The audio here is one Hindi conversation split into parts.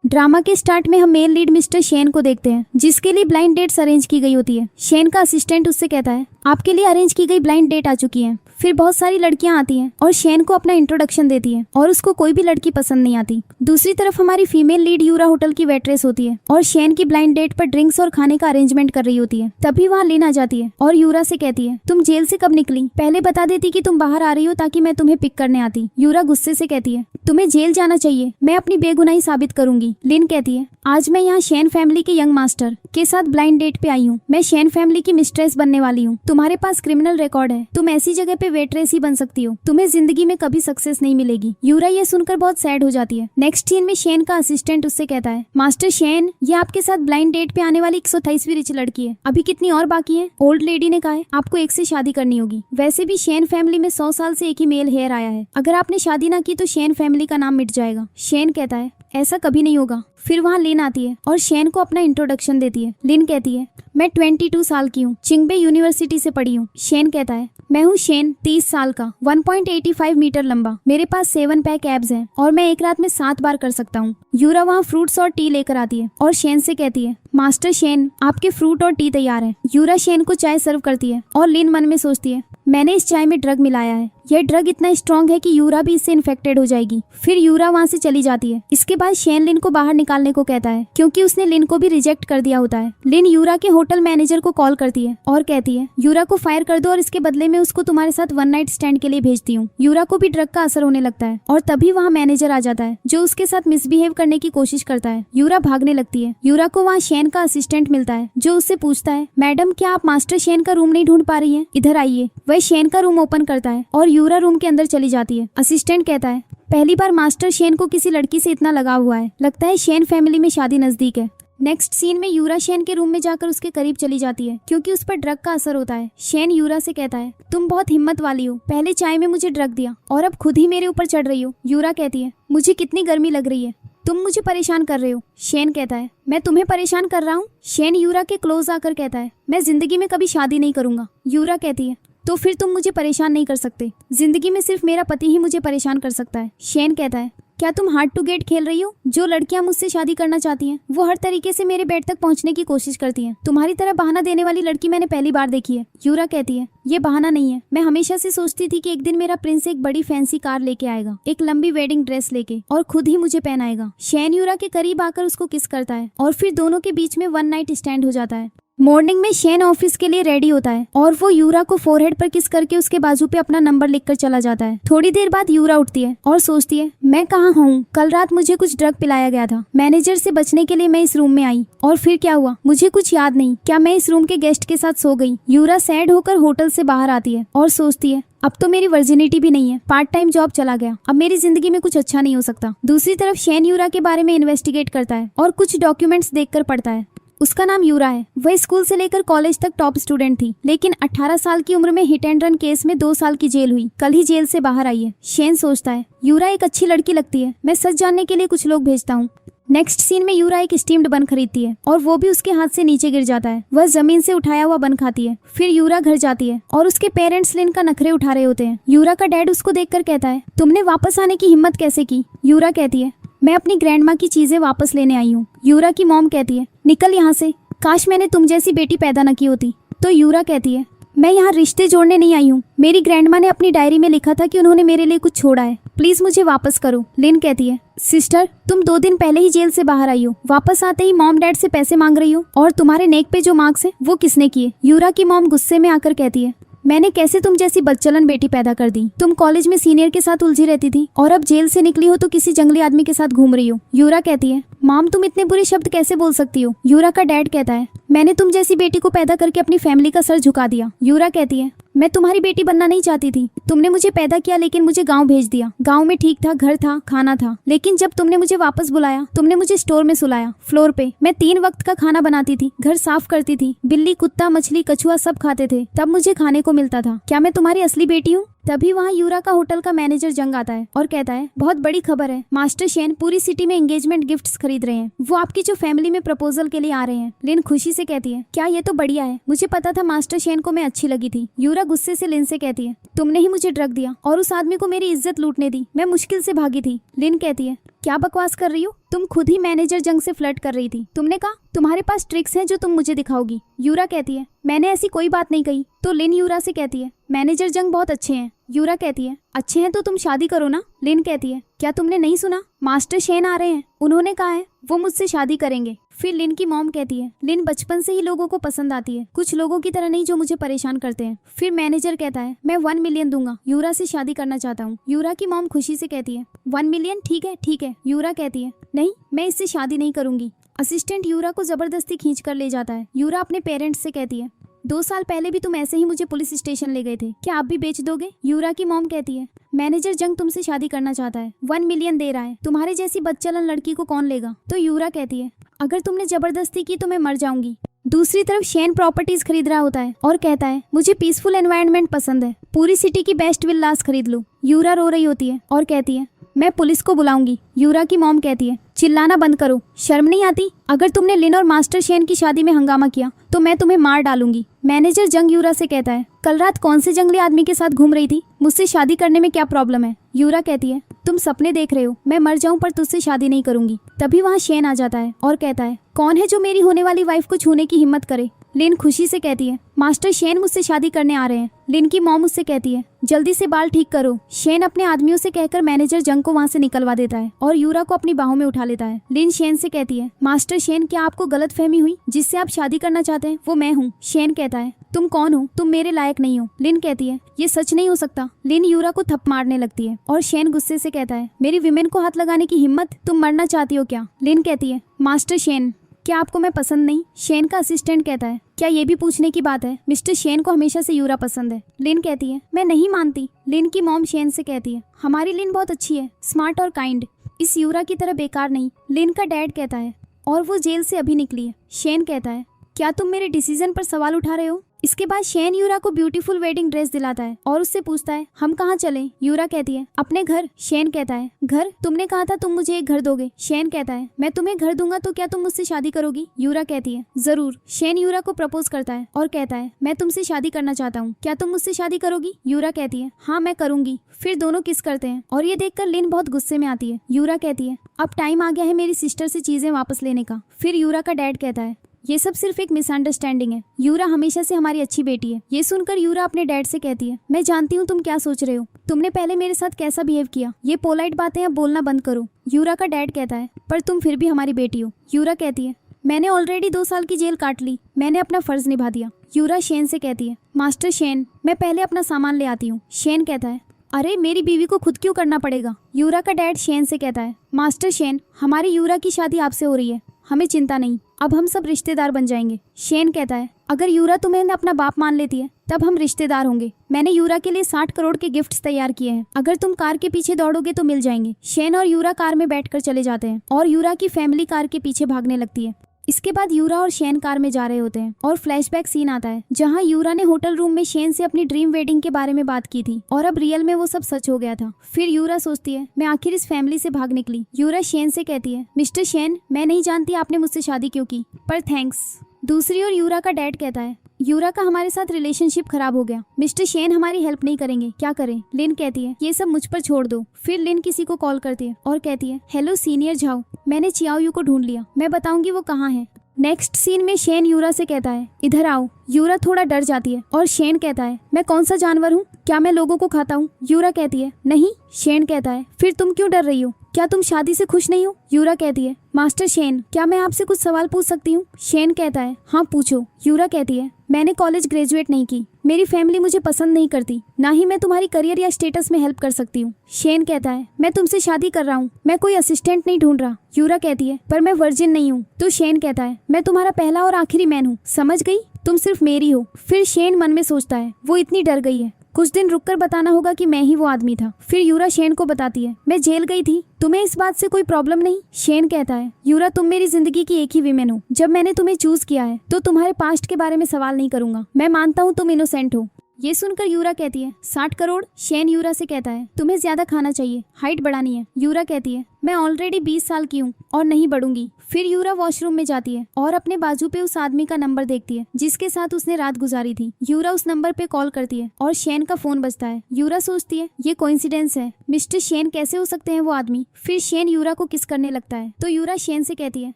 ड्रामा के स्टार्ट में हम मेन लीड मिस्टर शेन को देखते हैं, जिसके लिए ब्लाइंड डेट्स अरेंज की गई होती है। शेन का असिस्टेंट उससे कहता है आपके लिए अरेंज की गई ब्लाइंड डेट आ चुकी है। फिर बहुत सारी लड़कियां आती हैं और शेन को अपना इंट्रोडक्शन देती है और उसको कोई भी लड़की पसंद नहीं आती। दूसरी तरफ हमारी फीमेल लीड यूरा होटल की वेट्रेस होती है और शेन की ब्लाइंड डेट पर ड्रिंक्स और खाने का अरेंजमेंट कर रही होती है। तभी वहाँ लिन आ जाती है और यूरा से कहती है तुम जेल से कब निकली, पहले बता देती कि तुम बाहर आ रही हो ताकि मैं तुम्हें पिक करने आती। यूरा गुस्से से कहती है तुम्हें जेल जाना चाहिए, मैं अपनी बेगुनाही साबित करूंगी। लिन कहती है आज मैं यहाँ शेन फैमिली के यंग मास्टर के साथ ब्लाइंड डेट पे आई हूँ। मैं शेन फैमिली की मिस्ट्रेस बनने वाली हूँ। तुम्हारे पास क्रिमिनल रिकॉर्ड है, तुम ऐसी जगह पे वेट्रेस ही बन सकती हो, तुम्हें जिंदगी में कभी सक्सेस नहीं मिलेगी। यूरा ये सुनकर बहुत सैड हो जाती है। नेक्स्ट सीन में शेन का असिस्टेंट उससे कहता है मास्टर शेन, ये आपके साथ ब्लाइंड डेट पे आने वाली 128वीं रिच लड़की है, अभी कितनी और बाकी है? ओल्ड लेडी ने कहा है आपको एक से शादी करनी होगी। वैसे भी शेन फैमिली में 100 साल से एक ही मेल हेयर आया है, अगर आपने शादी ना की तो शेन फैमिली का नाम मिट जाएगा। शेन कहता है ऐसा कभी नहीं होगा। फिर वहाँ लिन आती है और शेन को अपना इंट्रोडक्शन देती है। लिन कहती है मैं 22 साल की हूँ, चिंगबे यूनिवर्सिटी से पढ़ी हूँ। शेन कहता है मैं हूँ शेन, 30 साल का, 1.85 मीटर लंबा, मेरे पास 7 पैक एब्स हैं और मैं एक रात में 7 बार कर सकता हूँ। यूरा वहाँ फ्रूट्स और टी लेकर आती है और शेन से कहती है मास्टर शेन, आपके फ्रूट और टी तैयार हैं। यूरा शेन को चाय सर्व करती है और लिन मन में सोचती है मैंने इस चाय में ड्रग मिलाया है, यह ड्रग इतना स्ट्रॉन्ग है कि यूरा भी इससे इन्फेक्टेड हो जाएगी। फिर यूरा वहाँ से चली जाती है। इसके बाद शेन लिन को बाहर निकालने को कहता है क्योंकि उसने लिन को भी रिजेक्ट कर दिया होता है। लिन यूरा के होटल मैनेजर को कॉल करती है और कहती है यूरा को फायर कर दो और इसके बदले में उसको तुम्हारे साथ 1 नाइट स्टैंड के लिए भेजती हूँ। यूरा को भी ड्रग का असर होने लगता है और तभी वहाँ मैनेजर आ जाता है जो उसके साथ मिसबिहेव करने की कोशिश करता है। यूरा भागने लगती है। यूरा को वहाँ शेन का असिस्टेंट मिलता है जो उससे पूछता है मैडम क्या आप मास्टर शेन का रूम नहीं ढूंढ पा रही है, इधर आइए। वह शेन का रूम ओपन करता है और यूरा रूम के अंदर चली जाती है। असिस्टेंट कहता है पहली बार मास्टर शेन को किसी लड़की से इतना लगाव हुआ है, लगता है शेन फैमिली में शादी नजदीक है। नेक्स्ट सीन में यूरा शेन के रूम में जाकर उसके करीब चली जाती है क्योंकि उस पर ड्रग का असर होता है। शेन यूरा से कहता है तुम बहुत हिम्मत वाली हो, पहले चाय में मुझे ड्रग दिया और अब खुद ही मेरे ऊपर चढ़ रही हो। यूरा कहती है मुझे कितनी गर्मी लग रही है, तुम मुझे परेशान कर रहे हो। शेन कहता है मैं तुम्हें परेशान कर रहा हूँ। शेन यूरा के क्लोज आकर कहता है मैं जिंदगी में कभी शादी नहीं करूंगा। यूरा कहती है तो फिर तुम मुझे परेशान नहीं कर सकते, जिंदगी में सिर्फ मेरा पति ही मुझे परेशान कर सकता है। शेन कहता है क्या तुम हार्ड टू गेट खेल रही हो? जो लड़कियां मुझसे शादी करना चाहती हैं वो हर तरीके से मेरे बेड तक पहुंचने की कोशिश करती हैं। तुम्हारी तरह बहाना देने वाली लड़की मैंने पहली बार देखी है। यूरा कहती है ये बहाना नहीं है, मैं हमेशा से सोचती थी कि एक दिन मेरा प्रिंस एक बड़ी फैंसी कार लेके आएगा, एक लंबी वेडिंग ड्रेस लेके, और खुद ही मुझे पहनाएगा। शेन यूरा के करीब आकर उसको किस करता है और फिर दोनों के बीच में 1 नाइट स्टैंड हो जाता है। मॉर्निंग में शेन ऑफिस के लिए रेडी होता है और वो यूरा को फोरहेड पर किस करके उसके बाजू पे अपना नंबर लिखकर चला जाता है। थोड़ी देर बाद यूरा उठती है और सोचती है मैं कहाँ हूँ, कल रात मुझे कुछ ड्रग पिलाया गया था, मैनेजर से बचने के लिए मैं इस रूम में आई और फिर क्या हुआ मुझे कुछ याद नहीं, क्या मैं इस रूम के गेस्ट के साथ सो गई? यूरा सैड होकर होटल से बाहर आती है और सोचती है अब तो मेरी वर्जिनिटी भी नहीं है, पार्ट टाइम जॉब चला गया, अब मेरी जिंदगी में कुछ अच्छा नहीं हो सकता। दूसरी तरफ शेन यूरा के बारे में इन्वेस्टिगेट करता है और कुछ डॉक्यूमेंट्स देखकर पढ़ता है। उसका नाम यूरा है, वह स्कूल से लेकर कॉलेज तक टॉप स्टूडेंट थी, लेकिन 18 साल की उम्र में हिट एंड रन केस में 2 साल की जेल हुई, कल ही जेल से बाहर आई है। शेन सोचता है यूरा एक अच्छी लड़की लगती है, मैं सच जानने के लिए कुछ लोग भेजता हूँ। नेक्स्ट सीन में यूरा एक स्टीम्ड बन खरीदती है और वो भी उसके हाथ से नीचे गिर जाता है। वह जमीन से उठाया हुआ बन खाती है। फिर यूरा घर जाती है और उसके पेरेंट्स लिन का नखरे उठा रहे होते हैं। यूरा का डैड उसको देखकर कहता है तुमने वापस आने की हिम्मत कैसे की? यूरा कहती है मैं अपनी ग्रैंडमा की चीजें वापस लेने आई हूँ। यूरा की मॉम कहती है निकल यहाँ से, काश मैंने तुम जैसी बेटी पैदा न की होती। तो यूरा कहती है मैं यहाँ रिश्ते जोड़ने नहीं आई हूँ, मेरी ग्रैंडमा ने अपनी डायरी में लिखा था कि उन्होंने मेरे लिए कुछ छोड़ा है, प्लीज मुझे वापस करो। लिन कहती है सिस्टर तुम 2 दिन पहले ही जेल से बाहर आई हो, वापस आते ही मॉम डैड से पैसे मांग रही हो, और तुम्हारे नेक पे जो मार्क्स है वो किसने किए? यूरा की मॉम गुस्से में आकर कहती है मैंने कैसे तुम जैसी बदचलन बेटी पैदा कर दी? तुम कॉलेज में सीनियर के साथ उलझी रहती थी और अब जेल से निकली हो तो किसी जंगली आदमी के साथ घूम रही हो। यूरा कहती है मॉम तुम इतने बुरे शब्द कैसे बोल सकती हो? यूरा का डैड कहता है मैंने तुम जैसी बेटी को पैदा करके अपनी फैमिली का सर झुका दिया। यूरा कहती है मैं तुम्हारी बेटी बनना नहीं चाहती थी, तुमने मुझे पैदा किया लेकिन मुझे गांव भेज दिया। गांव में ठीक था, घर था, खाना था, लेकिन जब तुमने मुझे वापस बुलाया तुमने मुझे स्टोर में सुलाया, फ्लोर पे। मैं 3 वक्त का खाना बनाती थी, घर साफ करती थी, बिल्ली कुत्ता मछली कछुआ सब खाते थे, तब मुझे खाने को मिलता था। क्या मैं तुम्हारी असली बेटी हूँ? तभी वहाँ यूरा का होटल का मैनेजर जंग आता है और कहता है बहुत बड़ी खबर है, मास्टर शेन पूरी सिटी में एंगेजमेंट गिफ्ट्स खरीद रहे हैं, वो आपकी जो फैमिली में प्रपोजल के लिए आ रहे हैं। लिन खुशी से कहती है क्या ये तो बढ़िया है, मुझे पता था मास्टर शेन को मैं अच्छी लगी थी। यूरा गुस्से से लिन से कहती है तुमने ही मुझे ड्रग दिया और उस आदमी को मेरी इज्जत लूटने दी, मैं मुश्किल से भागी थी। लिन कहती है क्या बकवास कर रही हो? तुम खुद ही मैनेजर जंग से फ्लर्ट कर रही थी। तुमने कहा तुम्हारे पास ट्रिक्स हैं जो तुम मुझे दिखाओगी। यूरा कहती है मैंने ऐसी कोई बात नहीं कही। तो लिन यूरा से कहती है मैनेजर जंग बहुत अच्छे हैं। यूरा कहती है अच्छे हैं तो तुम शादी करो ना। लिन कहती है क्या तुमने नहीं सुना, मास्टर शेन आ रहे हैं, उन्होंने कहा है वो मुझसे शादी करेंगे। फिर लिन की मॉम कहती है लिन बचपन से ही लोगों को पसंद आती है, कुछ लोगों की तरह नहीं जो मुझे परेशान करते हैं। फिर मैनेजर कहता है मैं 1 मिलियन दूंगा, यूरा से शादी करना चाहता हूँ। यूरा की मॉम खुशी से कहती है 1 मिलियन ठीक है। यूरा कहती है नहीं मैं इससे शादी नहीं करूंगी। असिस्टेंट यूरा को जबरदस्ती खींच कर ले जाता है। यूरा अपने पेरेंट्स से कहती है 2 साल पहले भी तुम ऐसे ही मुझे पुलिस स्टेशन ले गए थे, क्या आप भी बेच दोगे? यूरा की मॉम कहती है मैनेजर जंग तुमसे शादी करना चाहता है, 1 मिलियन दे रहा है, तुम्हारे जैसी बदचलन लड़की को कौन लेगा? तो यूरा कहती है अगर तुमने जबरदस्ती की तो मैं मर जाऊंगी। दूसरी तरफ शेन प्रॉपर्टीज खरीद रहा होता है और कहता है मुझे पीसफुल एनवायरनमेंट पसंद है, पूरी सिटी की बेस्ट विल्लास खरीद लो। यूरा रो रही होती है और कहती है मैं पुलिस को बुलाऊंगी। यूरा की मॉम कहती है चिल्लाना बंद करो, शर्म नहीं आती? अगर तुमने लिन और मास्टर शेन की शादी में हंगामा किया तो मैं तुम्हें मार डालूंगी। मैनेजर जंग यूरा से कहता है कल रात कौन से जंगली आदमी के साथ घूम रही थी, मुझसे शादी करने में क्या प्रॉब्लम है? यूरा कहती है तुम सपने देख रहे हो, मैं मर जाऊं पर तुझसे शादी नहीं करूंगी। तभी वहाँ शेन आ जाता है और कहता है कौन है जो मेरी होने वाली वाइफ को छूने की हिम्मत करे? लिन खुशी से कहती है मास्टर शेन मुझसे शादी करने आ रहे हैं। लिन की मॉम उससे कहती है जल्दी से बाल ठीक करो। शेन अपने आदमियों से कहकर मैनेजर जंग को वहाँ से निकलवा देता है और यूरा को अपनी बाहों में उठा लेता है। लिन शेन से कहती है मास्टर शेन क्या आपको गलत फहमी हुई, जिससे आप शादी करना चाहते हैं वो मैं हूँ। शेन कहता है तुम कौन हो, तुम मेरे लायक नहीं हो। लिन कहती है ये सच नहीं हो सकता। लिन यूरा को थप्पड़ मारने लगती है और शेन गुस्से से कहता है मेरी विमेन को हाथ लगाने की हिम्मत, तुम मरना चाहती हो क्या? लिन कहती है मास्टर शेन क्या आपको मैं पसंद नहीं? शेन का असिस्टेंट कहता है क्या ये भी पूछने की बात है, मिस्टर शेन को हमेशा से यूरा पसंद है। लिन कहती है मैं नहीं मानती। लिन की मॉम शेन से कहती है हमारी लिन बहुत अच्छी है, स्मार्ट और काइंड, इस यूरा की तरह बेकार नहीं। लिन का डैड कहता है और वो जेल से अभी निकली है। शेन कहता है क्या तुम मेरे डिसीजन पर सवाल उठा रहे हो? इसके बाद शेन यूरा को ब्यूटीफुल वेडिंग ड्रेस दिलाता है और उससे पूछता है हम कहाँ चलें? यूरा कहती है अपने घर। शेन कहता है घर? तुमने कहा था तुम मुझे एक घर दोगे। शेन कहता है मैं तुम्हें घर दूंगा तो क्या तुम मुझसे शादी करोगी? यूरा कहती है जरूर। शेन यूरा को प्रपोज करता है और कहता है मैं तुमसे शादी करना चाहता हूँ, क्या तुम मुझसे शादी करोगी? यूरा कहती है हाँ मैं करूंगी। फिर दोनों किस करते हैं और ये देखकर लिन बहुत गुस्से में आती है। यूरा कहती है अब टाइम आ गया है मेरी सिस्टर से चीजें वापस लेने का। फिर यूरा का डैड कहता है ये सब सिर्फ एक मिसअंडरस्टैंडिंग है, यूरा हमेशा से हमारी अच्छी बेटी है। ये सुनकर यूरा अपने डैड से कहती है मैं जानती हूँ तुम क्या सोच रहे हो, तुमने पहले मेरे साथ कैसा बिहेव किया, ये पोलाइट बातें अब बोलना बंद करो। यूरा का डैड कहता है पर तुम फिर भी हमारी बेटी हो। यूरा कहती है मैंने ऑलरेडी 2 साल की जेल काट ली, मैंने अपना फर्ज निभा दिया। यूरा शेन से कहती है मास्टर शेन मैं पहले अपना सामान ले आती हूँ। शेन कहता है अरे मेरी बीवी को खुद क्यों करना पड़ेगा? यूरा का डैड शेन से कहता है मास्टर शेन हमारी यूरा की शादी आपसे हो रही है, हमें चिंता नहीं, अब हम सब रिश्तेदार बन जाएंगे। शेन कहता है अगर यूरा तुम्हें अपना बाप मान लेती है तब हम रिश्तेदार होंगे, मैंने यूरा के लिए 60 करोड़ के गिफ्ट्स तैयार किए हैं, अगर तुम कार के पीछे दौड़ोगे तो मिल जाएंगे। शेन और यूरा कार में बैठकर चले जाते हैं और यूरा की फैमिली कार के पीछे भागने लगती है। इसके बाद यूरा और शेन कार में जा रहे होते हैं और फ्लैशबैक सीन आता है जहां यूरा ने होटल रूम में शेन से अपनी ड्रीम वेडिंग के बारे में बात की थी और अब रियल में वो सब सच हो गया था। फिर यूरा सोचती है मैं आखिर इस फैमिली से भाग निकली। यूरा शेन से कहती है मिस्टर शेन मैं नहीं जानती आपने मुझसे शादी क्यों की, पर थैंक्स। दूसरी ओर यूरा का डैड कहता है यूरा का हमारे साथ रिलेशनशिप खराब हो गया, मिस्टर शेन हमारी हेल्प नहीं करेंगे, क्या करें? लिन कहती है ये सब मुझ पर छोड़ दो। फिर लिन किसी को कॉल करती है और कहती है हेलो सीनियर झाओ, मैंने चियाओ यू को ढूंढ लिया, मैं बताऊंगी वो कहाँ है। नेक्स्ट सीन में शेन यूरा से कहता है इधर आओ। यूरा थोड़ा डर जाती है और शेन कहता है मैं कौन सा जानवर हूँ, क्या मैं लोगों को खाता हूँ? यूरा कहती है नहीं। शेन कहता है फिर तुम क्यों डर रही हो, क्या तुम शादी से खुश नहीं हो? यूरा कहती है मास्टर शेन क्या मैं आपसे कुछ सवाल पूछ सकती हूँ? शेन कहता है हाँ पूछो। यूरा कहती है मैंने कॉलेज ग्रेजुएट नहीं की, मेरी फैमिली मुझे पसंद नहीं करती, ना ही मैं तुम्हारी करियर या स्टेटस में हेल्प कर सकती हूँ। शेन कहता है मैं तुमसे शादी कर रहा हूँ, मैं कोई असिस्टेंट नहीं ढूंढ रहा। यूरा कहती है पर मैं वर्जिन नहीं हूँ। तो शेन कहता है मैं तुम्हारा पहला और आखिरी मैन हूँ, समझ गई, तुम सिर्फ मेरी हो। फिर शेन मन में सोचता है वो इतनी डर गई है, कुछ दिन रुककर बताना होगा कि मैं ही वो आदमी था। फिर यूरा शेन को बताती है मैं जेल गई थी, तुम्हें इस बात से कोई प्रॉब्लम नहीं? शेन कहता है यूरा तुम मेरी जिंदगी की एक ही विमेन हो, जब मैंने तुम्हें चूज किया है तो तुम्हारे पास्ट के बारे में सवाल नहीं करूंगा, मैं मानता हूँ तुम इनोसेंट हो। ये सुनकर यूरा कहती है 60 करोड़। शेन यूरा से कहता है तुम्हें ज्यादा खाना चाहिए, हाइट बढ़ानी है। यूरा कहती है मैं ऑलरेडी 20 साल की हूँ और नहीं बढ़ूंगी। फिर यूरा वॉशरूम में जाती है और अपने बाजू पे उस आदमी का नंबर देखती है जिसके साथ उसने रात गुजारी थी। यूरा उस नंबर पे कॉल करती है और शेन का फोन बजता है। यूरा सोचती है ये कोइंसिडेंस है, मिस्टर शेन कैसे हो सकते हैं वो आदमी। फिर शेन यूरा को किस करने लगता है तो यूरा शेन से कहती है,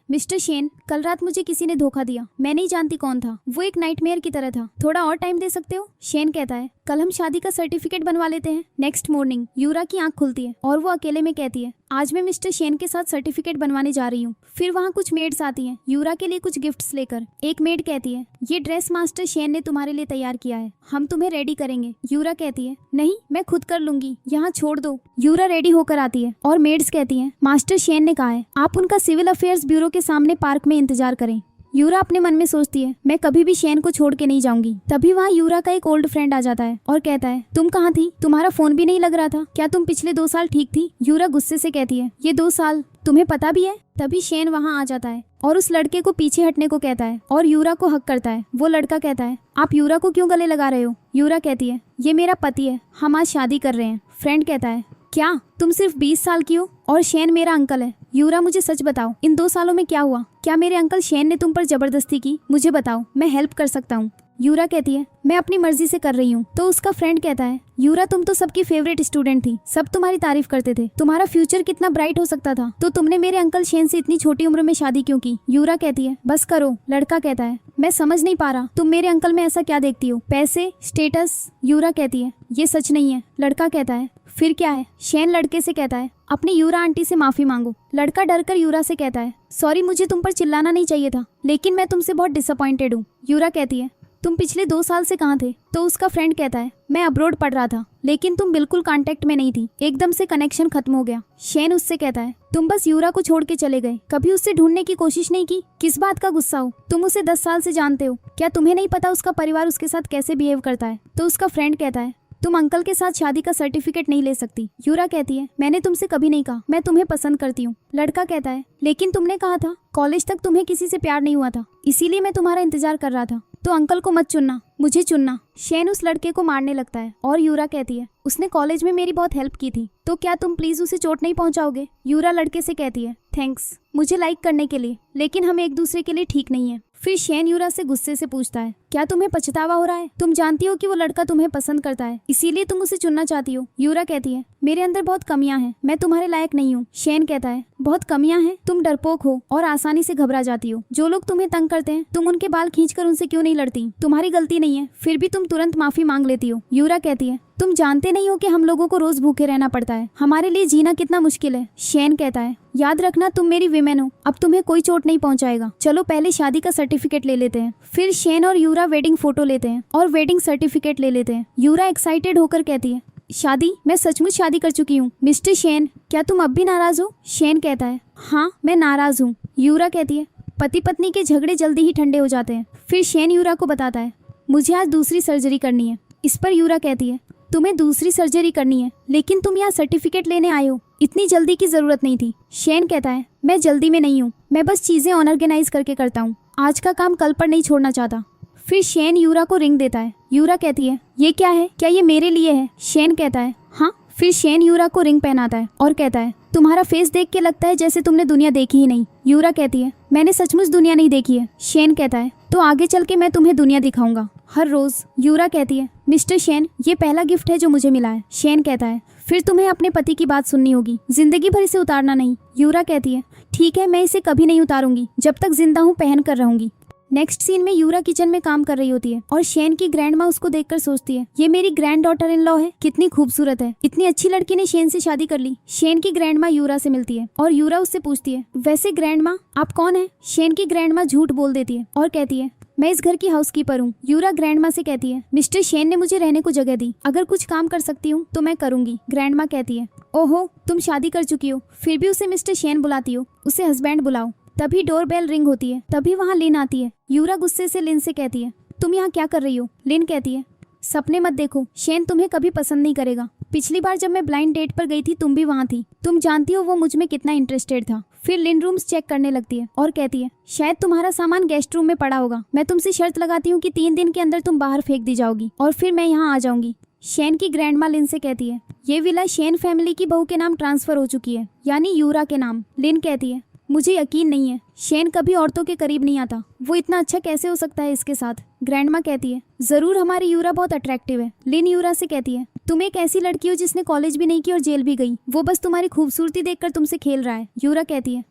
मिस्टर शेन कल रात मुझे किसी ने धोखा दिया, मैं नहीं जानती कौन था, वो एक नाइटमेयर की तरह था, थोड़ा और टाइम दे सकते हो। शेन कहता है कल हम शादी का सर्टिफिकेट बनवा लेते हैं। नेक्स्ट मॉर्निंग यूरा की आंख खुलती है और वो अकेले में कहती है आज मैं मिस्टर शेन के साथ सर्टिफिकेट बनवाने जा रही हूँ। फिर वहाँ कुछ मेड्स आती हैं यूरा के लिए कुछ गिफ्ट्स लेकर। एक मेड कहती है ये ड्रेस मास्टर शेन ने तुम्हारे लिए तैयार किया है, हम तुम्हें रेडी करेंगे। यूरा कहती है नहीं मैं खुद कर लूंगी, यहाँ छोड़ दो। यूरा रेडी होकर आती है और मेड्स कहती हैं मास्टर शेन ने कहा है आप उनका सिविल अफेयर्स ब्यूरो के सामने पार्क में इंतजार करें। यूरा अपने मन में सोचती है मैं कभी भी शेन को छोड़ के नहीं जाऊंगी। तभी वहाँ यूरा का एक ओल्ड फ्रेंड आ जाता है और कहता है तुम कहाँ थी, तुम्हारा फोन भी नहीं लग रहा था, क्या तुम पिछले 2 साल ठीक थी। यूरा गुस्से से कहती है ये 2 साल तुम्हें पता भी है। तभी शेन वहाँ आ जाता है और उस लड़के को पीछे हटने को कहता है और यूरा को हक करता है। वो लड़का कहता है आप यूरा को क्यों गले लगा रहे हो। यूरा कहती है ये मेरा पति है, हम आज शादी कर रहे हैं। फ्रेंड कहता है क्या तुम सिर्फ 20 साल की हो और शेन मेरा अंकल है। यूरा मुझे सच बताओ इन 2 सालों में क्या हुआ, क्या मेरे अंकल शेन ने तुम पर जबरदस्ती की, मुझे बताओ मैं हेल्प कर सकता हूँ। यूरा कहती है मैं अपनी मर्जी से कर रही हूँ। तो उसका फ्रेंड कहता है यूरा तुम तो सबकी फेवरेट स्टूडेंट थी, सब तुम्हारी तारीफ करते थे, तुम्हारा फ्यूचर कितना ब्राइट हो सकता था, तो तुमने मेरे अंकल शेन से इतनी छोटी उम्र में शादी क्यों की। यूरा कहती है बस करो। लड़का कहता है मैं समझ नहीं पा रहा तुम मेरे अंकल में ऐसा क्या देखती हो, पैसे, स्टेटस। यूरा कहती है ये सच नहीं है। लड़का कहता है फिर क्या है। शेन लड़के से कहता है अपनी यूरा आंटी से माफी मांगो। लड़का डरकर यूरा से कहता है सॉरी मुझे तुम पर चिल्लाना नहीं चाहिए था, लेकिन मैं तुमसे बहुत डिसअपॉइंटेड हूँ। यूरा कहती है तुम पिछले 2 साल से कहाँ थे। तो उसका फ्रेंड कहता है मैं अब्रॉड पढ़ रहा था, लेकिन तुम बिल्कुल कांटेक्ट में नहीं थी, एकदम से कनेक्शन खत्म हो गया। शेन उससे कहता है तुम बस यूरा को छोड़ के चले गए, कभी उससे ढूंढने की कोशिश नहीं की, किस बात का गुस्सा हो, तुम उसे 10 साल से जानते हो, क्या तुम्हें नहीं पता उसका परिवार उसके साथ कैसे बिहेव करता है। तो उसका फ्रेंड कहता है तुम अंकल के साथ शादी का सर्टिफिकेट नहीं ले सकती। यूरा कहती है मैंने तुमसे कभी नहीं कहा मैं तुम्हें पसंद करती हूँ। लड़का कहता है लेकिन तुमने कहा था कॉलेज तक तुम्हें किसी से प्यार नहीं हुआ था, इसीलिए मैं तुम्हारा इंतजार कर रहा था, तो अंकल को मत चुनना, मुझे चुनना। शेन उस लड़के को मारने लगता है और यूरा कहती है उसने कॉलेज में मेरी बहुत हेल्प की थी, तो क्या तुम प्लीज उसे चोट नहीं पहुंचाओगे। यूरा लड़के से कहती है थैंक्स मुझे लाइक करने के लिए, लेकिन हम एक दूसरे के लिए ठीक नहीं है। फिर शेन यूरा से गुस्से से पूछता है क्या तुम्हें पछतावा हो रहा है, तुम जानती हो कि वो लड़का तुम्हें पसंद करता है, इसीलिए तुम उसे चुनना चाहती हो। यूरा कहती है मेरे अंदर बहुत कमियां हैं, मैं तुम्हारे लायक नहीं हूँ। शेन कहता है बहुत कमियां हैं, तुम डरपोक हो और आसानी से घबरा जाती हो, जो लोग तुम्हें तंग करते हैं तुम उनके बाल खींचकर उनसे क्यों नहीं लड़ती, तुम्हारी गलती नहीं है, फिर भी तुम तुरंत माफी मांग लेती हो। यूरा कहती है तुम जानते नहीं हो कि हम लोगों को रोज भूखे रहना पड़ता है, हमारे लिए जीना कितना मुश्किल है। शेन कहता है याद रखना तुम मेरी विमेन हो, अब तुम्हें कोई चोट नहीं पहुंचाएगा, चलो पहले शादी का सर्टिफिकेट ले लेते हैं। फिर शेन और यूरा वेडिंग फोटो लेते हैं और वेडिंग सर्टिफिकेट ले लेते हैं। यूरा एक्साइटेड होकर कहती है शादी, मैं सचमुच शादी कर चुकी हूँ। मिस्टर शेन क्या तुम अब भी नाराज हो। शेन कहता है हाँ मैं नाराज हूँ। यूरा कहती है पति पत्नी के झगड़े जल्दी ही ठंडे हो जाते हैं। फिर शेन यूरा को बताता है मुझे आज दूसरी सर्जरी करनी है। इस पर यूरा कहती है तुम्हें दूसरी सर्जरी करनी है, लेकिन तुम यहाँ सर्टिफिकेट लेने आए हो, इतनी जल्दी की जरूरत नहीं थी। शेन कहता है मैं जल्दी में नहीं हूँ, मैं बस चीजें अनऑर्गेनाइज करके करता हूँ, आज का काम कल पर नहीं छोड़ना चाहता। फिर शेन यूरा को रिंग देता है। यूरा कहती है ये क्या है, क्या ये मेरे लिए है। शेन कहता है हाँ। फिर शेन यूरा को रिंग पहनाता है और कहता है तुम्हारा फेस देख के लगता है जैसे तुमने दुनिया देखी ही नहीं। यूरा कहती है मैंने सचमुच दुनिया नहीं देखी है। शेन कहता है तो आगे चल के मैं तुम्हें दुनिया दिखाऊंगा हर रोज। यूरा कहती है मिस्टर शेन ये पहला गिफ्ट है जो मुझे मिला है। शेन कहता है फिर तुम्हें अपने पति की बात सुननी होगी, जिंदगी भर इसे उतारना नहीं। यूरा कहती है ठीक है मैं इसे कभी नहीं उतारूंगी, जब तक जिंदा हूँ पहन कर रहूंगी। नेक्स्ट सीन में यूरा किचन में काम कर रही होती है और शेन की ग्रैंड माँ उसको देखकर सोचती है ये मेरी ग्रैंड डॉटर इन लॉ है, कितनी खूबसूरत है, इतनी अच्छी लड़की ने शेन से शादी कर ली। शेन की ग्रैंड माँ यूरा से मिलती है और यूरा उससे पूछती है वैसे ग्रैंड माँ आप कौन है। शेन की ग्रैंड माँ झूठ बोल देती है और कहती है मैं इस घर की हाउसकीपर हूँ। यूरा ग्रैंड माँ से कहती है मिस्टर शेन ने मुझे रहने को जगह दी, अगर कुछ काम कर सकती हूँ तो मैं करूंगी। ग्रैंड माँ कहती है ओहो तुम शादी कर चुकी हो, फिर भी उसे मिस्टर शेन बुलाती हो, उसे हस्बैंड बुलाओ। तभी डोर बेल रिंग होती है, तभी वहाँ लिन आती है। यूरा गुस्से से लिन से कहती है तुम यहाँ क्या कर रही हो। लिन कहती है सपने मत देखो, शेन तुम्हें कभी पसंद नहीं करेगा, पिछली बार जब मैं ब्लाइंड डेट पर गई थी तुम भी वहाँ थी, तुम जानती हो वो मुझ में कितना इंटरेस्टेड था। फिर लिन रूम्स चेक करने लगती है और कहती है शायद तुम्हारा सामान गेस्ट रूम में पड़ा होगा, मैं तुमसे शर्त लगाती हूँ कि 3 दिन के अंदर तुम बाहर फेंक दी जाओगी और फिर मैं यहाँ आ जाऊंगी। शेन की ग्रैंडमा लिन से कहती है ये विला शेन फैमिली की बहू के नाम ट्रांसफर हो चुकी है, यानी यूरा के नाम। लिन कहती है मुझे यकीन नहीं है, शेन कभी औरतों के करीब नहीं आता, वो इतना अच्छा कैसे हो सकता है इसके साथ। ग्रैंडमा कहती है जरूर हमारी यूरा बहुत अट्रैक्टिव है। लिन यूरा से कहती है तुम एक ऐसी लड़की हो जिसने कॉलेज भी नहीं की और जेल भी गई, वो बस तुम्हारी खूबसूरती देखकर तुमसे खेल रहा है। यूरा कहती है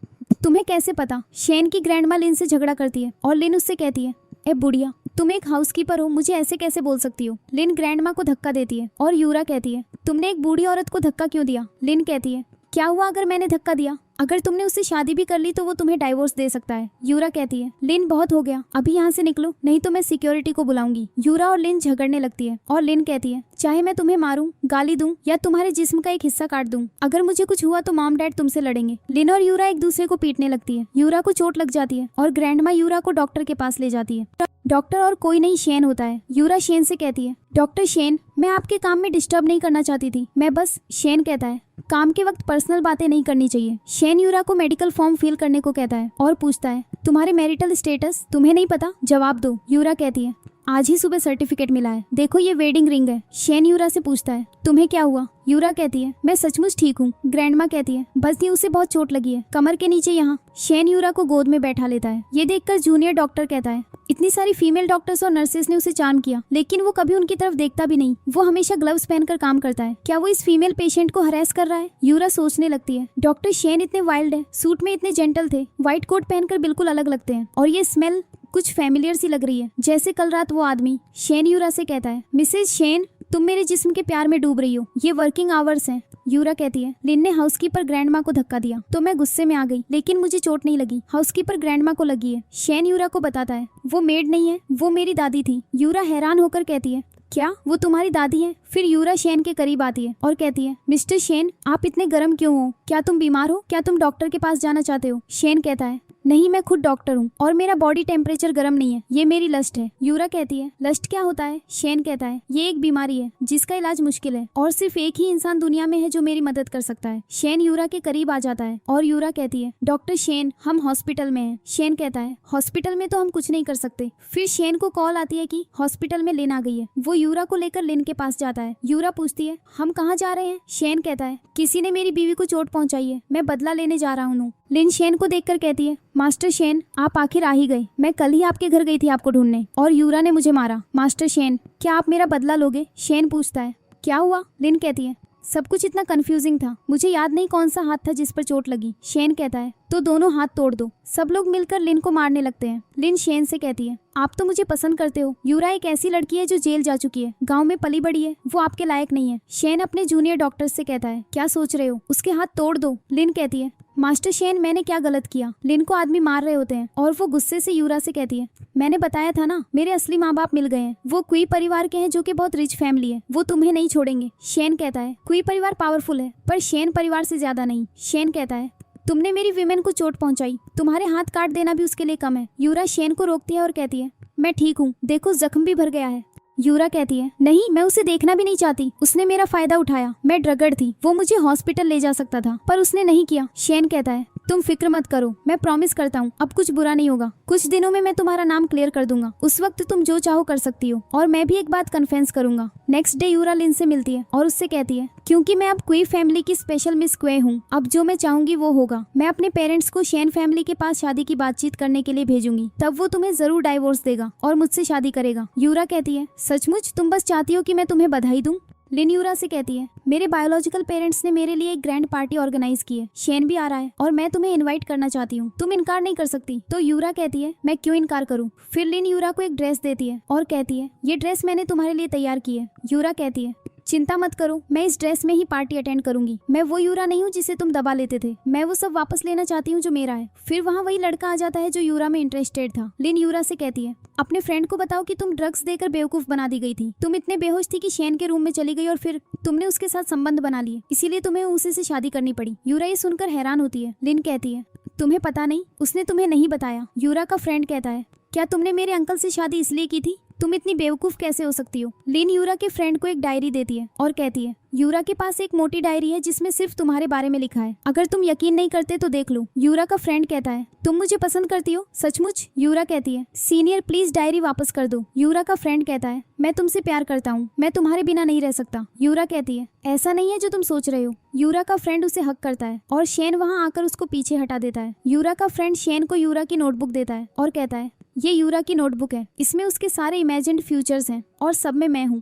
तुम्हें कैसे पता। शेन की ग्रैंडमा लिन से झगड़ा करती है और लिन उससे कहती है ए बुढ़िया, तुम एक हाउसकीपर हो, मुझे ऐसे कैसे बोल सकती हो। लिन ग्रैंडमा को धक्का देती है और यूरा कहती है तुमने एक बूढ़ी औरत को धक्का क्यों दिया। लिन कहती है क्या हुआ अगर मैंने धक्का दिया, अगर तुमने उससे शादी भी कर ली तो वो तुम्हें डाइवोर्स दे सकता है। यूरा कहती है लिन बहुत हो गया, अभी यहाँ से निकलो नहीं तो मैं सिक्योरिटी को बुलाऊंगी। यूरा और लिन झगड़ने लगती है और लिन कहती है चाहे मैं तुम्हें मारूं, गाली दूं या तुम्हारे जिस्म का एक हिस्सा काट दूं, अगर मुझे कुछ हुआ तो मॉम डैड तुमसे लड़ेंगे। लिन और यूरा एक दूसरे को पीटने लगती है। यूरा को चोट लग जाती है और ग्रैंडमा यूरा को डॉक्टर के पास ले जाती है। डॉक्टर और कोई नहीं शेन होता है। यूरा शेन से कहती है डॉक्टर शेन, मैं आपके काम में डिस्टर्ब नहीं करना चाहती थी, मैं बस। शेन कहता है काम के वक्त पर्सनल बातें नहीं करनी चाहिए। शेन यूरा को मेडिकल फॉर्म फिल करने को कहता है और पूछता है तुम्हारे मैरिटल स्टेटस तुम्हें नहीं पता, जवाब दो। यूरा कहती है आज ही सुबह सर्टिफिकेट मिला है, देखो ये वेडिंग रिंग है। शेन यूरा से पूछता है तुम्हें क्या हुआ। यूरा कहती है मैं सचमुच ठीक हूँ। ग्रैंडमा कहती है बस ये उसे बहुत चोट लगी है, कमर के नीचे यहाँ। शेन यूरा को गोद में बैठा लेता है। ये देखकर जूनियर डॉक्टर कहता है इतनी सारी फीमेल डॉक्टर्स और नर्सेस ने उसे चार्म किया, लेकिन वो कभी उनकी तरफ देखता भी नहीं, वो हमेशा ग्लव्स पहनकर काम करता है, क्या वो इस फीमेल पेशेंट को हरास कर रहा है। यूरा सोचने लगती है डॉक्टर शेन इतने वाइल्ड है, सूट में इतने जेंटल थे, व्हाइट कोट पहनकर बिल्कुल अलग लगते हैं, और ये स्मेल कुछ फैमिलियर सी लग रही है, जैसे कल रात वो आदमी। शेन यूरा से कहता है मिसेज शेन, तुम मेरे जिस्म के प्यार में डूब रही हो, ये वर्किंग आवर्स हैं। यूरा कहती है लिन ने हाउसकीपर ग्रैंडमा को धक्का दिया तो मैं गुस्से में आ गई, लेकिन मुझे चोट नहीं लगी, हाउसकीपर ग्रैंडमा को लगी है। शेन यूरा को बताता है वो मेड नहीं है, वो मेरी दादी थी। यूरा हैरान होकर कहती है क्या वो तुम्हारी दादी है। फिर यूरा शेन के करीब आती है और कहती है मिस्टर शेन, आप इतने गर्म क्यों हो, क्या तुम बीमार हो, क्या तुम डॉक्टर के पास जाना चाहते हो। शेन कहता है नहीं, मैं खुद डॉक्टर हूँ और मेरा बॉडी टेम्परेचर गर्म नहीं है, ये मेरी लस्ट है। यूरा कहती है लस्ट क्या होता है। शेन कहता है ये एक बीमारी है जिसका इलाज मुश्किल है और सिर्फ एक ही इंसान दुनिया में है जो मेरी मदद कर सकता है। शेन यूरा के करीब आ जाता है और यूरा कहती है डॉक्टर शेन, हम हॉस्पिटल में हैं। शेन कहता है हॉस्पिटल में तो हम कुछ नहीं कर सकते। फिर शेन को कॉल आती है कि हॉस्पिटल में लिन आ गई है। वो यूरा को लेकर लिन के पास जाता है। यूरा पूछती है हम कहाँ जा रहे हैं। शेन कहता है किसी ने मेरी बीवी को चोट पहुंचाई है, मैं बदला लेने जा रहा हूँ। लिन शेन को देखकर कहती है मास्टर शेन, आप आखिर आ ही गए, मैं कल ही आपके घर गई थी आपको ढूंढने और यूरा ने मुझे मारा। मास्टर शेन, क्या आप मेरा बदला लोगे। शेन पूछता है क्या हुआ। लिन कहती है सब कुछ इतना कंफ्यूजिंग था, मुझे याद नहीं कौन सा हाथ था जिस पर चोट लगी। शेन कहता है तो दोनों हाथ तोड़ दो। सब लोग मिलकर लिन को मारने लगते हैं। लिन शेन से कहती है आप तो मुझे पसंद करते हो, यूरा एक ऐसी लड़की है जो जेल जा चुकी है, गांव में पली बड़ी है, वो आपके लायक नहीं है। शेन अपने जूनियर डॉक्टर से कहता है क्या सोच रहे हो, उसके हाथ तोड़ दो। लिन कहती है मास्टर शेन, मैंने क्या गलत किया। लिन को आदमी मार रहे होते हैं और वो गुस्से से यूरा से कहती है मैंने बताया था ना, मेरे असली माँ बाप मिल गए हैं, वो क्वी परिवार के हैं जो कि बहुत रिच फैमिली है, वो तुम्हें नहीं छोड़ेंगे। शेन कहता है क्वी परिवार पावरफुल है पर शेन परिवार से ज्यादा नहीं। शेन कहता है तुमने मेरी विमेन को चोट पहुंचाई, तुम्हारे हाथ काट देना भी उसके लिए कम है। यूरा शेन को रोकती है और कहती है मैं ठीक हूँ, देखो जख्म भी भर गया है। यूरा कहती है नहीं, मैं उसे देखना भी नहीं चाहती, उसने मेरा फायदा उठाया, मैं ड्रगड थी, वो मुझे हॉस्पिटल ले जा सकता था पर उसने नहीं किया। शेन कहता है तुम फिक्र मत करो, मैं प्रॉमिस करता हूँ अब कुछ बुरा नहीं होगा, कुछ दिनों में मैं तुम्हारा नाम क्लियर कर दूंगा, उस वक्त तुम जो चाहो कर सकती हो, और मैं भी एक बात कन्फेंस करूंगा। नेक्स्ट डे यूरा लिन से मिलती है और उससे कहती है क्योंकि मैं अब क्वी फैमिली की स्पेशल मिस क्वे हूँ, अब जो मैं चाहूंगी वो होगा। मैं अपने पेरेंट्स को शेन फैमिली के पास शादी की बातचीत करने के लिए भेजूंगी, तब वो तुम्हें जरूर डाइवोर्स देगा और मुझसे शादी करेगा। यूरा कहती है सचमुच, तुम बस चाहती हो कि मैं तुम्हें बधाई दूं। लिन यूरा से कहती है मेरे बायोलॉजिकल पेरेंट्स ने मेरे लिए एक ग्रैंड पार्टी ऑर्गेनाइज की है, शेन भी आ रहा है और मैं तुम्हें इनवाइट करना चाहती हूँ, तुम इनकार नहीं कर सकती। तो यूरा कहती है मैं क्यों इनकार करूँ। फिर लिन यूरा को एक ड्रेस देती है और कहती है ये ड्रेस मैंने तुम्हारे लिए तैयार की है। यूरा कहती है चिंता मत करो, मैं इस ड्रेस में ही पार्टी अटेंड करूंगी, मैं वो यूरा नहीं हूँ जिसे तुम दबा लेते थे, मैं वो सब वापस लेना चाहती हूँ जो मेरा है। फिर वहाँ वही लड़का आ जाता है जो यूरा में इंटरेस्टेड था। लिन यूरा से कहती है अपने फ्रेंड को बताओ कि तुम ड्रग्स देकर बेवकूफ बना दी गई थी, तुम इतने बेहोश थी कि शेन के रूम में चली गई और फिर तुमने उसके साथ संबंध बना लिए, इसीलिए तुम्हें उसी से शादी करनी पड़ी। यूरा ये सुनकर हैरान होती है। लिन कहती है तुम्हें पता नहीं, उसने तुम्हें नहीं बताया। यूरा का फ्रेंड कहता है क्या तुमने मेरे अंकल से शादी इसलिए की थी, तुम इतनी बेवकूफ कैसे हो सकती हो। लिन यूरा के फ्रेंड को एक डायरी देती है और कहती है यूरा के पास एक मोटी डायरी है जिसमें सिर्फ तुम्हारे बारे में लिखा है, अगर तुम यकीन नहीं करते तो देख लो। यूरा का फ्रेंड कहता है तुम मुझे पसंद करती हो सचमुच। यूरा कहती है सीनियर प्लीज डायरी वापस कर दो। यूरा का फ्रेंड कहता है मैं तुमसे प्यार करता हूँ, मैं तुम्हारे बिना नहीं रह सकता। यूरा कहती है ऐसा नहीं है जो तुम सोच रहे हो। यूरा का फ्रेंड उसे हक करता है और शेन वहाँ आकर उसको पीछे हटा देता है। यूरा का फ्रेंड शेन को यूरा की नोटबुक देता है और कहता है ये यूरा की नोटबुक है, इसमें उसके सारे इमेजिन्ड फ्यूचर्स हैं और सब में मैं हूँ।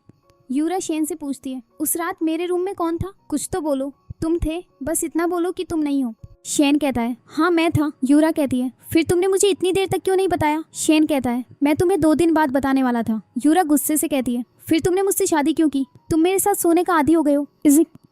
यूरा शेन से पूछती है उस रात मेरे रूम में कौन था, कुछ तो बोलो। तुम थे, बस इतना बोलो कि तुम नहीं हो। शेन कहता है हाँ मैं था। यूरा कहती है फिर तुमने मुझे इतनी देर तक क्यों नहीं बताया। शेन कहता है मैं तुम्हें 2 दिन बाद बताने वाला था। यूरा गुस्से से कहती है फिर तुमने मुझसे शादी क्यों की, तुम मेरे साथ सोने का आदी हो गए हो।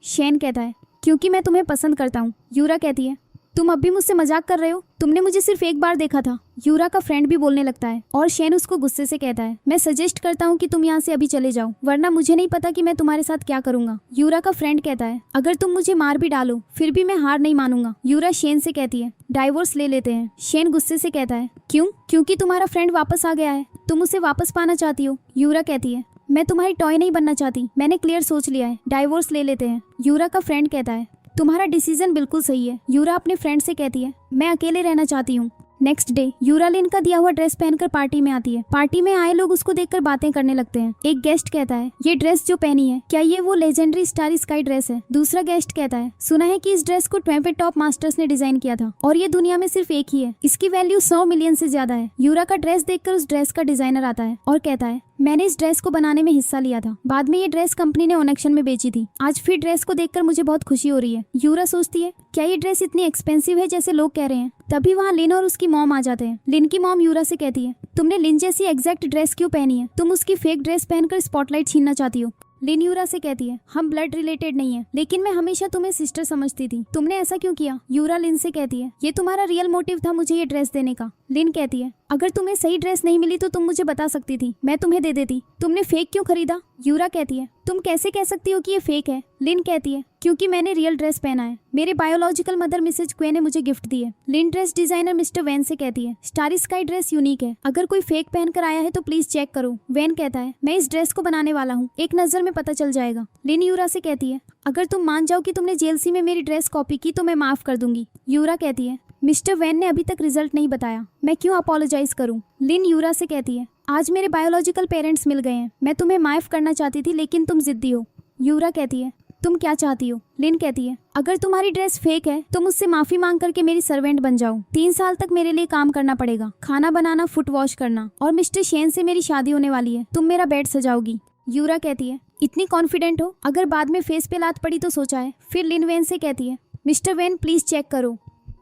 शेन कहता है क्योंकि मैं तुम्हें पसंद करता हूँ। यूरा कहती है तुम अब भी मुझसे मजाक कर रहे हो, तुमने मुझे सिर्फ एक बार देखा था। यूरा का फ्रेंड भी बोलने लगता है और शेन उसको गुस्से से कहता है मैं सजेस्ट करता हूँ कि तुम यहाँ से अभी चले जाओ, वरना मुझे नहीं पता कि मैं तुम्हारे साथ क्या करूंगा। यूरा का फ्रेंड कहता है अगर तुम मुझे मार भी डालो फिर भी मैं हार नहीं मानूंगा। यूरा शेन से कहती है डाइवोर्स ले लेते हैं। शेन गुस्से से कहता है क्यों, क्योंकि तुम्हारा फ्रेंड वापस आ गया है, तुम उसे वापस पाना चाहती हो। यूरा कहती है मैं तुम्हारी टॉय नहीं बनना चाहती, मैंने क्लियर सोच लिया है, डाइवोर्स ले लेते हैं। यूरा का फ्रेंड कहता है तुम्हारा डिसीजन बिल्कुल सही है। यूरा अपने फ्रेंड से कहती है मैं अकेले रहना चाहती हूँ। नेक्स्ट डे यूरा लिन का दिया हुआ ड्रेस पहनकर पार्टी में आती है। पार्टी में आए लोग उसको देखकर बातें करने लगते हैं। एक गेस्ट कहता है ये ड्रेस जो पहनी है क्या ये वो लेजेंडरी स्टारी स्काई ड्रेस है। दूसरा गेस्ट कहता है सुना है कि इस ड्रेस को 20 टॉप मास्टर्स ने डिजाइन किया था और ये दुनिया में सिर्फ एक ही है, इसकी वैल्यू 100 मिलियन से ज्यादा है। यूरा का ड्रेस देखकर उस ड्रेस का डिजाइनर आता है और कहता है मैंने इस ड्रेस को बनाने में हिस्सा लिया था, बाद में ये ड्रेस कंपनी ने ऑनेक्शन में बेची थी, आज फिर ड्रेस को देखकर मुझे बहुत खुशी हो रही है। यूरा सोचती है क्या ये ड्रेस इतनी एक्सपेंसिव है जैसे लोग कह रहे हैं। तभी वहाँ लिन और उसकी मॉम आ जाते हैं। लिन की मॉम यूरा से कहती है तुमने लिन जैसी एग्जैक्ट ड्रेस क्यों पहनी है, तुम उसकी फेक ड्रेस पहनकर स्पॉटलाइट छीनना चाहती हो। लिन यूरा से कहती है हम ब्लड रिलेटेड नहीं है, लेकिन मैं हमेशा तुम्हें सिस्टर समझती थी, तुमने ऐसा क्यों किया। यूरा लिन से कहती है ये तुम्हारा रियल मोटिव था मुझे ये ड्रेस देने का। लिन कहती है अगर तुम्हें सही ड्रेस नहीं मिली तो तुम मुझे बता सकती थी, मैं तुम्हें दे देती, तुमने फेक क्यों खरीदा। यूरा कहती है तुम कैसे कह सकती हो कि ये फेक है। लिन कहती है क्योंकि मैंने रियल ड्रेस पहना है, मेरे बायोलॉजिकल मदर मिसेज क्वे ने मुझे गिफ्ट दी है। लिन ड्रेस डिजाइनर मिस्टर वैन से कहती है स्टारी स्काई ड्रेस यूनिक है, अगर कोई फेक पहन कर आया है तो प्लीज चेक करो। वैन कहता है मैं इस ड्रेस को बनाने वाला हूँ, एक नजर में पता चल जाएगा। लिन यूरा से कहती है अगर तुम मान जाओ कि तुमने जेलसी में मेरी ड्रेस कॉपी की तो मैं माफ कर दूंगी। यूरा कहती है मिस्टर वैन ने अभी तक रिजल्ट नहीं बताया, मैं क्यों अपोलोजाइज करूं। लिन यूरा से कहती है आज मेरे बायोलॉजिकल पेरेंट्स मिल गए हैं, मैं तुम्हें माफ करना चाहती थी लेकिन तुम जिद्दी हो। यूरा कहती है तुम क्या चाहती हो। लिन कहती है अगर तुम्हारी ड्रेस फेक है तो मुझसे माफी मांग करके मेरी सर्वेंट बन जाओ, 3 साल तक मेरे लिए काम करना पड़ेगा, खाना बनाना, फुट वॉश करना, और मिस्टर शेन से मेरी शादी होने वाली है, तुम मेरा बेड सजाओगी। यूरा कहती है इतनी कॉन्फिडेंट हो, अगर बाद में फेस पे लात पड़ी तो सोचा है। फिर लिन वैन से कहती है मिस्टर वैन प्लीज चेक करो।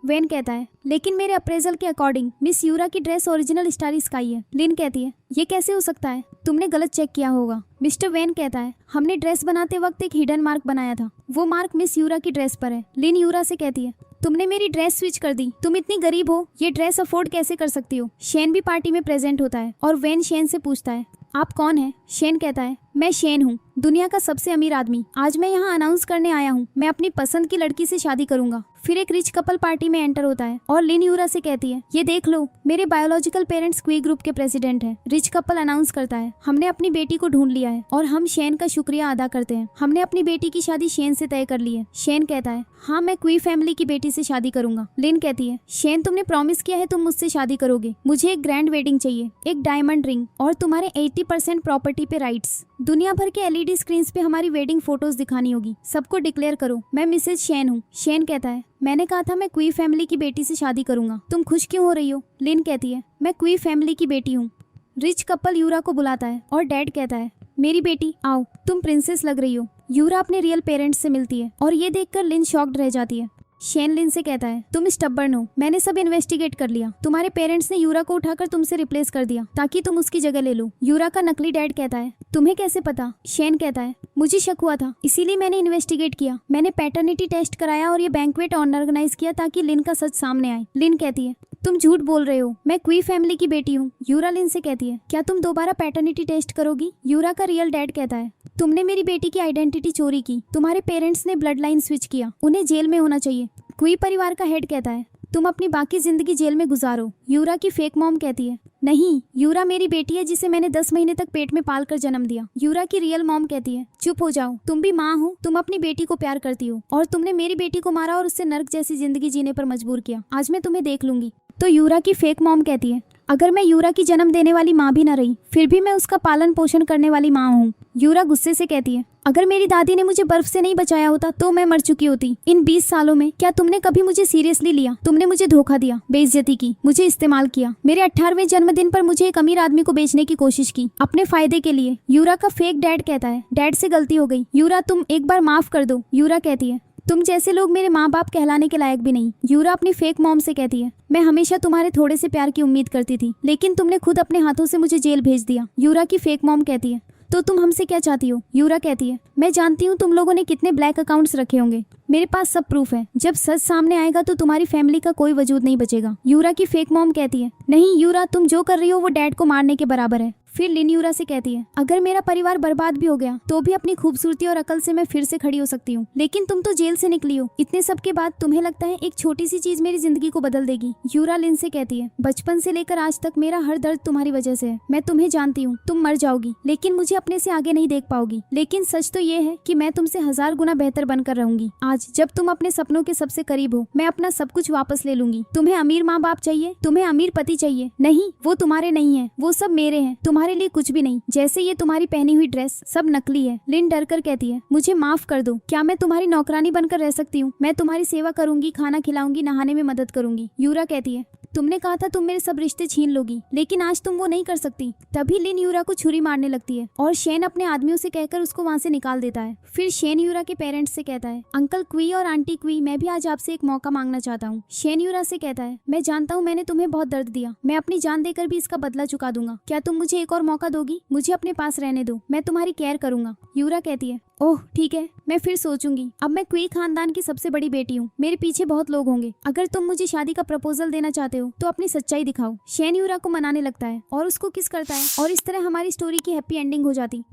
वैन कहता है लेकिन मेरे अप्रेजल के अकॉर्डिंग मिस यूरा की ड्रेस ओरिजिनल स्टारी स्काई है। लिन कहती है ये कैसे हो सकता है, तुमने गलत चेक किया होगा। मिस्टर वैन कहता है हमने ड्रेस बनाते वक्त एक हिडन मार्क बनाया था, वो मार्क मिस यूरा की ड्रेस पर है। लिन यूरा से कहती है तुमने मेरी ड्रेस स्विच कर दी, तुम इतनी गरीब हो, ये ड्रेस अफोर्ड कैसे कर सकती हो। शेन भी पार्टी में प्रेजेंट होता है और वैन शेन से पूछता है आप कौन है। शेन कहता है मैं शेन हूँ, दुनिया का सबसे अमीर आदमी, आज मैं यहाँ अनाउंस करने आया हूँ मैं अपनी पसंद की लड़की से शादी करूंगा। फिर एक रिच कपल पार्टी में एंटर होता है और लिन यूरा से कहती है ये देख लो मेरे बायोलॉजिकल पेरेंट्स क्वी ग्रुप के प्रेसिडेंट हैं। रिच कपल अनाउंस करता है हमने अपनी बेटी को ढूंढ लिया है और हम शेन का शुक्रिया अदा करते हैं, हमने अपनी बेटी की शादी शेन से तय कर ली है। शेन कहता है हाँ मैं क्वी फैमिली की बेटी से शादी करूंगा। लिन कहती है शेन तुमने प्रॉमिस किया है तुम मुझसे शादी करोगे, मुझे एक ग्रैंड वेडिंग चाहिए, एक डायमंड रिंग और तुम्हारे 80% प्रॉपर्टी पे राइट्स, दुनिया भर के एलईडी स्क्रीन पे हमारी वेडिंग फोटोज दिखानी होगी, सबको डिक्लेयर करो मैं मिसेज शेन हूँ। शेन कहता है मैंने कहा था मैं क्वी फैमिली की बेटी से शादी करूंगा, तुम खुश क्यों हो रही हो। लिन कहती है मैं क्वी फैमिली की बेटी हूँ। रिच कपल यूरा को बुलाता है और डैड कहता है मेरी बेटी आओ, तुम प्रिंसेस लग रही हो। यूरा अपने रियल पेरेंट्स से मिलती है और ये देखकर लिन शॉक्ड रह जाती है। शेन लिन से कहता है तुम स्टबर्न हो, मैंने सब इन्वेस्टिगेट कर लिया, तुम्हारे पेरेंट्स ने यूरा को उठाकर तुमसे रिप्लेस कर दिया ताकि तुम उसकी जगह ले लो। यूरा का नकली डैड कहता है तुम्हें कैसे पता। शेन कहता है मुझे शक हुआ था इसीलिए मैंने इन्वेस्टिगेट किया, मैंने पैटर्निटी टेस्ट कराया और ये बैंक्वेट ऑर्गेनाइज किया ताकि लिन का सच सामने आए। लिन कहती है तुम झूठ बोल रहे हो, मैं क्वी फैमिली की बेटी हूँ। यूरा लिन से कहती है क्या तुम दोबारा पैटर्निटी टेस्ट करोगी। यूरा का रियल डैड कहता है तुमने मेरी बेटी की आइडेंटिटी चोरी की, तुम्हारे पेरेंट्स ने ब्लड लाइन स्विच किया, उन्हें जेल में होना चाहिए। क्वी परिवार का हेड कहता है तुम अपनी बाकी जिंदगी जेल में गुजारो। यूरा की फेक मॉम कहती है, नहीं, यूरा मेरी बेटी है जिसे मैंने 10 महीने तक पेट में पाल कर जन्म दिया। यूरा की रियल मॉम कहती है, चुप हो जाओ, तुम भी माँ हो, तुम अपनी बेटी को प्यार करती हो और तुमने मेरी बेटी को मारा और उससे नर्क जैसी जिंदगी जीने पर मजबूर किया। आज मैं तुम्हें देख लूंगी। तो यूरा की फेक मॉम कहती है, अगर मैं यूरा की जन्म देने वाली माँ भी न रही फिर भी मैं उसका पालन पोषण करने वाली माँ हूँ। यूरा गुस्से से कहती है, अगर मेरी दादी ने मुझे बर्फ से नहीं बचाया होता तो मैं मर चुकी होती। इन 20 सालों में क्या तुमने कभी मुझे सीरियसली लिया? तुमने मुझे धोखा दिया, बेइज्जती की, मुझे इस्तेमाल किया। मेरे 18वें जन्मदिन पर मुझे एक अमीर आदमी को बेचने की कोशिश की अपने फायदे के लिए। यूरा का फेक डैड कहता है, डैड से गलती हो गई, यूरा तुम एक बार माफ कर दो। यूरा कहती है, तुम जैसे लोग मेरे माँ बाप कहलाने के लायक भी नहीं। यूरा अपनी फेक मॉम से कहती है, मैं हमेशा तुम्हारे थोड़े से प्यार की उम्मीद करती थी लेकिन तुमने खुद अपने हाथों से मुझे जेल भेज दिया। यूरा की फेक मॉम कहती है, तो तुम हमसे क्या चाहती हो? यूरा कहती है, मैं जानती हूँ तुम लोगों ने कितने ब्लैक अकाउंट्स रखे होंगे, मेरे पास सब प्रूफ है। जब सच सामने आएगा तो तुम्हारी फैमिली का कोई वजूद नहीं बचेगा। यूरा की फेक मॉम कहती है, नहीं यूरा, तुम जो कर रही हो वो डैड को मारने के बराबर है। फिर लिन यूरा से कहती है, अगर मेरा परिवार बर्बाद भी हो गया तो भी अपनी खूबसूरती और अकल से मैं फिर से खड़ी हो सकती हूँ, लेकिन तुम तो जेल से निकली हो। इतने सब के बाद तुम्हें लगता है एक छोटी सी चीज मेरी जिंदगी को बदल देगी? यूरा लिन से कहती है, बचपन से लेकर आज तक मेरा हर दर्द तुम्हारी वजह से है। मैं तुम्हें जानती हूँ, तुम मर जाओगी लेकिन मुझे अपने से आगे नहीं देख पाओगी, लेकिन सच तो ये है कि मैं तुमसे 1000 गुना बेहतर बनकर रहूंगी। आज जब तुम अपने सपनों के सबसे करीब हो मैं अपना सब कुछ वापस ले लूंगी। तुम्हें अमीर माँ बाप चाहिए, तुम्हें अमीर पति चाहिए, नहीं, वो तुम्हारे नहीं है, वो सब मेरे हैं, तुम्हारे लिए कुछ भी नहीं। जैसे ये तुम्हारी पहनी हुई ड्रेस सब नकली है। लिन डर कर कहती है, मुझे माफ कर दो, क्या मैं तुम्हारी नौकरानी बनकर रह सकती हूँ? मैं तुम्हारी सेवा करूंगी, खाना खिलाऊंगी, नहाने में मदद करूंगी। यूरा कहती है, तुमने कहा था तुम मेरे सब रिश्ते छीन लोगी, लेकिन आज तुम वो नहीं कर सकती। तभी लिन यूरा को छुरी मारने लगती है और शेन अपने आदमियों से कहकर उसको वहाँ से निकाल देता है। फिर शेन यूरा के पेरेंट्स से कहता है, अंकल क्वी और आंटी क्वी, मैं भी आज आपसे एक मौका मांगना चाहता हूँ। शेन यूरा से कहता है, मैं जानता हूँ मैंने तुम्हें बहुत दर्द दिया, मैं अपनी जान देकर भी इसका बदला चुका दूंगा। क्या तुम मुझे एक और मौका दोगी? मुझे अपने पास रहने दो, मैं तुम्हारी केयर करूंगा। यूरा कहती है, ओह ठीक है, मैं फिर सोचूंगी। अब मैं क्वी खानदान की सबसे बड़ी बेटी हूँ, मेरे पीछे बहुत लोग होंगे। अगर तुम मुझे शादी का प्रपोजल देना चाहते हो तो अपनी सच्चाई दिखाओ। शेन यूरा को मनाने लगता है और उसको किस करता है और इस तरह हमारी स्टोरी की हैप्पी एंडिंग हो जाती।